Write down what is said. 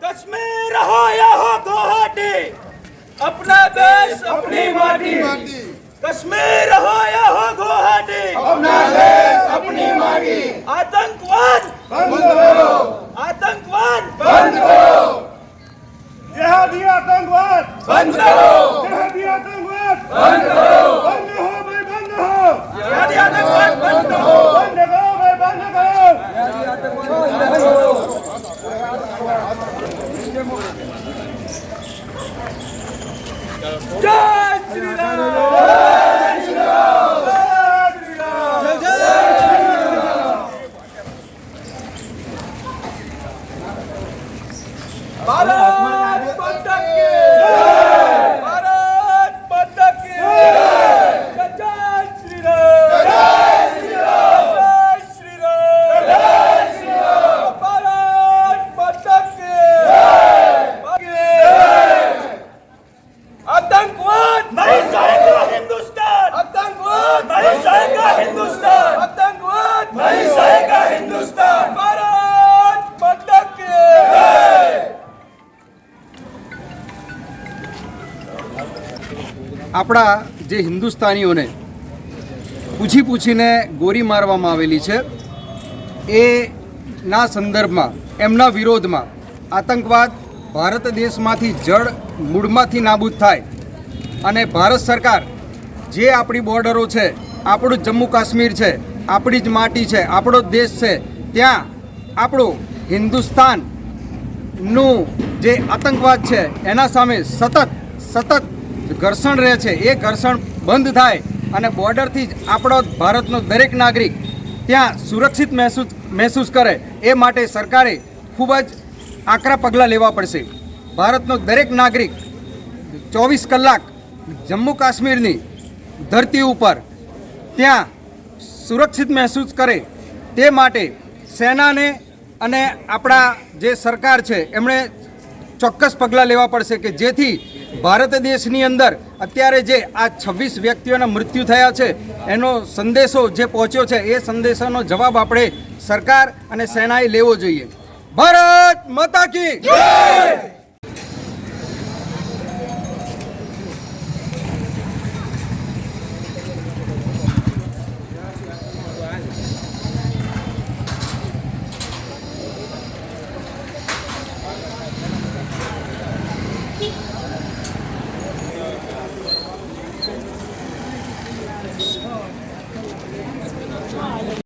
कश्मीर हो या हो गुवाहाटी, अपना देश अपनी माटी। कश्मीर हो या हो गुवाहाटी, अपना देश अपनी माटी। आतंकवाद बंद करो, आतंकवाद बंद करो, जिहादी आतंकवाद बंद करो, जिहादी आतंकवाद बंद करो, बंद हो भाई, बंद हो जिहादी आतंकवाद, बंद करो, बंद करो भाई, बंद करो। जय श्री राम, जय श्री राम, जय श्री राम, जय श्री राम। भारत माता की जय, भारत माता की जय, जय श्री राम, जय श्री राम, जय श्री राम, जय श्री राम। भारत माता की जय। आतंकवाद नहीं सहेगा हिंदुस्तान, आतंकवाद नहीं सहेगा हिंदुस्तान, आतंकवाद नहीं सहेगा हिंदुस्तान। भारत माता की जय। આપણા જે હિન્દુસ્તાનીઓને પૂછીને ગોળી મારવામાં આવેલી છે એના સંદર્ભમાં એમના વિરોધમાં આતંકવાદ ભારત દેશમાંથી જડ મૂળમાંથી નાબૂદ થાય અને ભારત સરકાર જે આપણી બોર્ડરો છે, આપણું જમ્મુ કાશ્મીર છે, આપણી જ માટી છે, આપણો દેશ છે, ત્યાં આપણું હિન્દુસ્તાનનું જે આતંકવાદ છે એના સામે સતત ઘર્ષણ રહે છે। એ ઘર્ષણ બંધ થાય અને બોર્ડરથી જ આપણો ભારતનો દરેક નાગરિક ત્યાં સુરક્ષિત મહેસૂસ કરે એ માટે સરકારે ખૂબ જ આકરા પગલાં લેવા પડશે। ભારતનો દરેક નાગરિક 24 કલાક જમ્મુ કાશ્મીરની ધરતી ઉપર ત્યાં સુરક્ષિત મહેસૂસ કરે તે માટે સેનાને અને આપણા જે સરકાર છે એમણે ચોક્કસ પગલાં લેવા પડશે કે જેથી ભારત દેશની અંદર અત્યારે જે આ 26 વ્યક્તિઓના મૃત્યુ થયા છે એનો સંદેશો જે પહોંચ્યો છે એ સંદેશાનો જવાબ આપણે સરકાર અને સેનાએ લેવો જોઈએ। ભારત માતા કી જય।